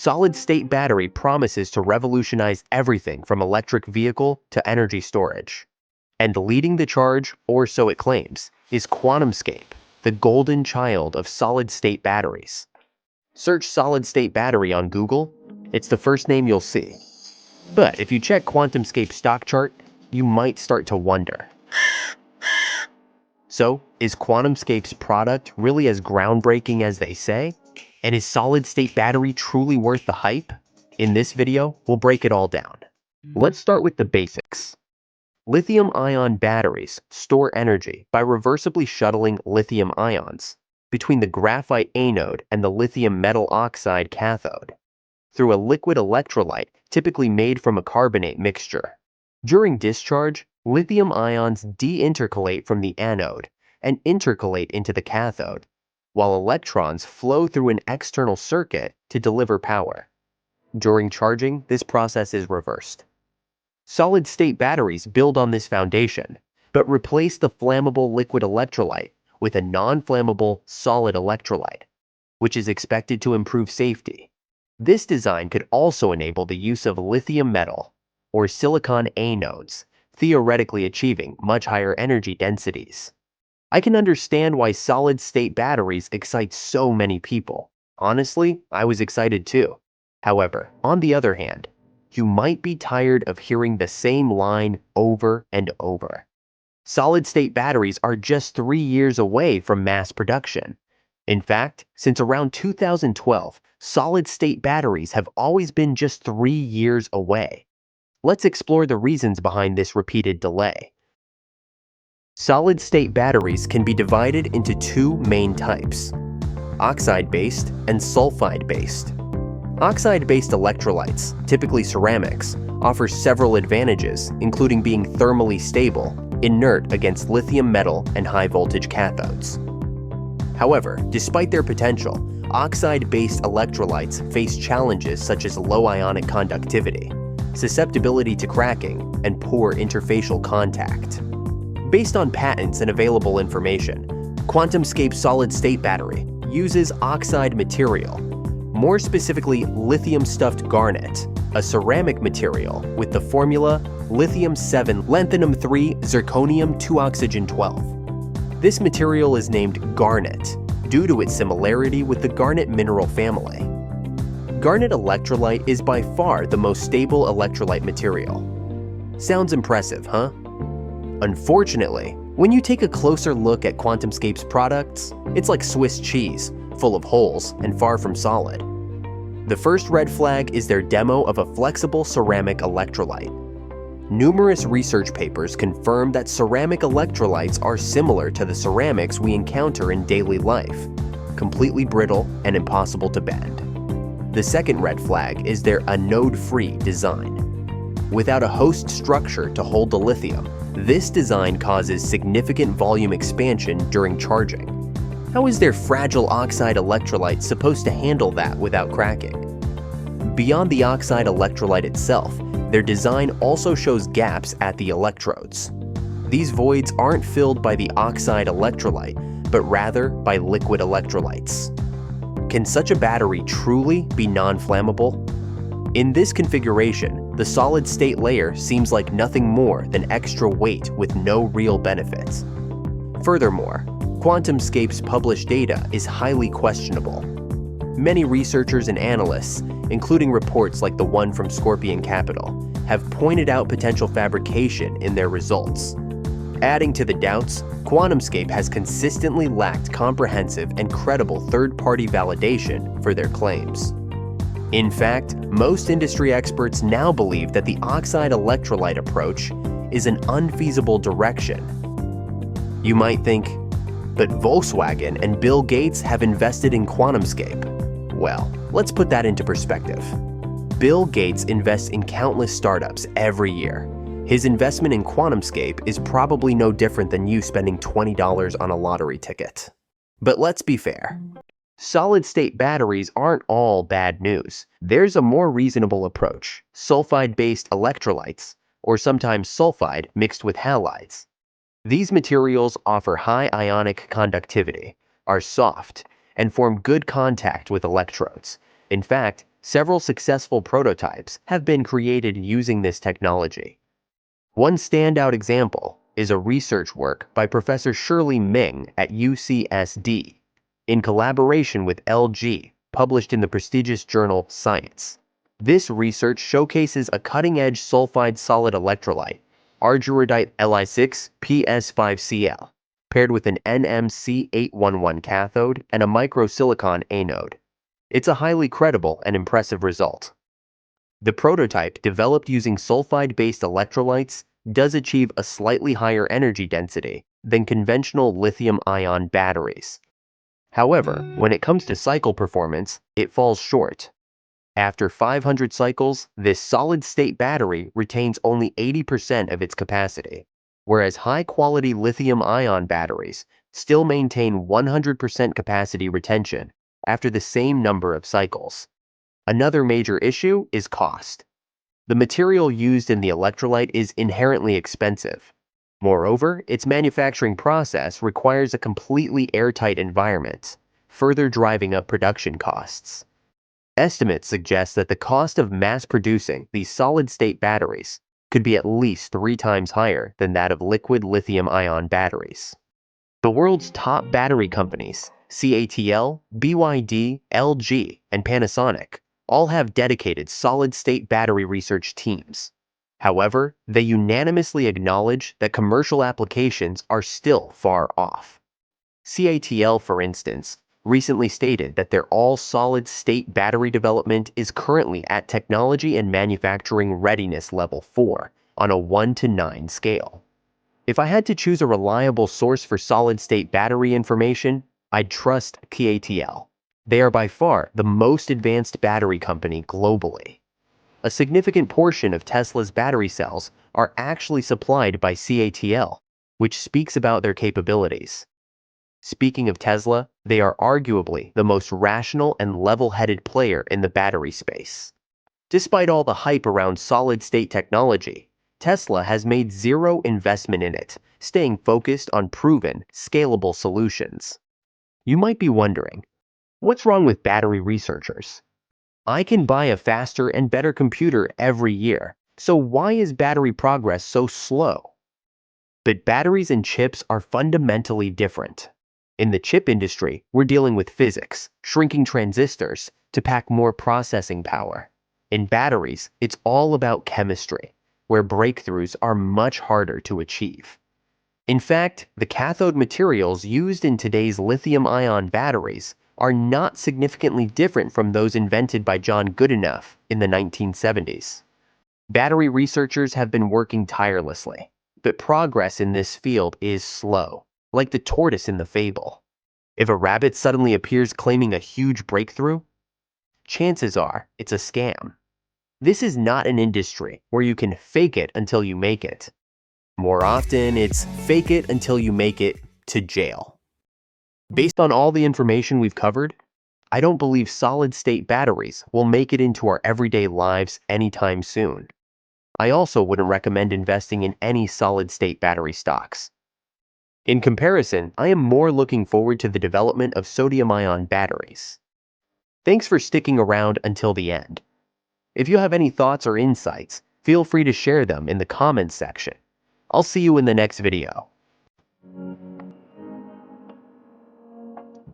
solid-state battery promises to revolutionize everything from electric vehicle to energy storage. And leading the charge, or so it claims, is QuantumScape, the golden child of solid-state batteries. Search solid-state battery on Google, it's the first name you'll see. But if you check QuantumScape's stock chart, you might start to wonder. So, is QuantumScape's product really as groundbreaking as they say? And is solid-state battery truly worth the hype? In this video, we'll break it all down. Let's start with the basics. Lithium-ion batteries store energy by reversibly shuttling lithium ions between the graphite anode and the lithium metal oxide cathode through a liquid electrolyte typically made from a carbonate mixture. During discharge, lithium ions deintercalate from the anode and intercalate into the cathode, while electrons flow through an external circuit to deliver power. During charging, this process is reversed. Solid-state batteries build on this foundation, but replace the flammable liquid electrolyte with a non-flammable solid electrolyte, which is expected to improve safety. This design could also enable the use of lithium metal or silicon anodes, theoretically achieving much higher energy densities. I can understand why solid-state batteries excite so many people. Honestly, I was excited too. However, on the other hand, you might be tired of hearing the same line over and over. Solid-state batteries are just 3 years away from mass production. In fact, since around 2012, solid-state batteries have always been just 3 years away. Let's explore the reasons behind this repeated delay. Solid-state batteries can be divided into two main types: oxide-based and sulfide-based. Oxide-based electrolytes, typically ceramics, offer several advantages, including being thermally stable, inert against lithium metal and high-voltage cathodes. However, despite their potential, oxide-based electrolytes face challenges such as low ionic conductivity, susceptibility to cracking, and poor interfacial contact. Based on patents and available information, QuantumScape's solid-state battery uses oxide material, more specifically lithium-stuffed garnet, a ceramic material with the formula lithium-7 lanthanum-3 zirconium-2-oxygen-12. This material is named garnet due to its similarity with the garnet mineral family. Garnet electrolyte is by far the most stable electrolyte material. Sounds impressive, huh? Unfortunately, when you take a closer look at QuantumScape's products, it's like Swiss cheese, full of holes and far from solid. The first red flag is their demo of a flexible ceramic electrolyte. Numerous research papers confirm that ceramic electrolytes are similar to the ceramics we encounter in daily life, completely brittle and impossible to bend. The second red flag is their anode-free design. Without a host structure to hold the lithium, this design causes significant volume expansion during charging. How is their fragile oxide electrolyte supposed to handle that without cracking? Beyond the oxide electrolyte itself, their design also shows gaps at the electrodes. These voids aren't filled by the oxide electrolyte, but rather by liquid electrolytes. Can such a battery truly be non-flammable? In this configuration, the solid-state layer seems like nothing more than extra weight with no real benefits. Furthermore, QuantumScape's published data is highly questionable. Many researchers and analysts, including reports like the one from Scorpion Capital, have pointed out potential fabrication in their results. Adding to the doubts, QuantumScape has consistently lacked comprehensive and credible third-party validation for their claims. In fact, most industry experts now believe that the oxide electrolyte approach is an unfeasible direction. You might think, but Volkswagen and Bill Gates have invested in QuantumScape. Well, let's put that into perspective. Bill Gates invests in countless startups every year. His investment in QuantumScape is probably no different than you spending $20 on a lottery ticket. But let's be fair. Solid-state batteries aren't all bad news. There's a more reasonable approach: sulfide-based electrolytes, or sometimes sulfide mixed with halides. These materials offer high ionic conductivity, are soft, and form good contact with electrodes. In fact, Several successful prototypes have been created using this technology. One standout example is a research work by Professor Shirley Ming at UCSD, in collaboration with LG, published in the prestigious journal Science. This research showcases a cutting-edge sulfide solid electrolyte, argyrodite Li6PS5Cl, paired with an NMC811 cathode and a microsilicon anode. It's a highly credible and impressive result. The prototype, developed using sulfide-based electrolytes, does achieve a slightly higher energy density than conventional lithium-ion batteries. However, when it comes to cycle performance, it falls short. After 500 cycles, this solid-state battery retains only 80% of its capacity, whereas high-quality lithium-ion batteries still maintain 100% capacity retention after the same number of cycles. Another major issue is cost. The material used in the electrolyte is inherently expensive. Moreover, its manufacturing process requires a completely airtight environment, further driving up production costs. Estimates suggest that the cost of mass-producing these solid-state batteries could be at least 3 times higher than that of liquid lithium-ion batteries. The world's top battery companies, CATL, BYD, LG, and Panasonic, all have dedicated solid-state battery research teams. However, they unanimously acknowledge that commercial applications are still far off. CATL, for instance, recently stated that their all-solid-state battery development is currently at technology and manufacturing readiness level 4 on a 1:9 scale. If I had to choose a reliable source for solid-state battery information, I'd trust CATL. They are by far the most advanced battery company globally. A significant portion of Tesla's battery cells are actually supplied by CATL, which speaks about their capabilities. Speaking of Tesla, they are arguably the most rational and level-headed player in the battery space. Despite all the hype around solid-state technology, Tesla has made zero investment in it, staying focused on proven, scalable solutions. You might be wondering, what's wrong with battery researchers? I can buy a faster and better computer every year, so why is battery progress so slow? But batteries and chips are fundamentally different. In the chip industry, we're dealing with physics, shrinking transistors to pack more processing power. In batteries, it's all about chemistry, where breakthroughs are much harder to achieve. In fact, the cathode materials used in today's lithium-ion batteries are not significantly different from those invented by John Goodenough in the 1970s. Battery researchers have been working tirelessly, but progress in this field is slow, like the tortoise in the fable. If a rabbit suddenly appears claiming a huge breakthrough, chances are it's a scam. This is not an industry where you can fake it until you make it. More often, it's fake it until you make it to jail. Based on all the information we've covered, I don't believe solid-state batteries will make it into our everyday lives anytime soon. I also wouldn't recommend investing in any solid-state battery stocks. In comparison, I am more looking forward to the development of sodium-ion batteries. Thanks for sticking around until the end. If you have any thoughts or insights, feel free to share them in the comments section. I'll see you in the next video.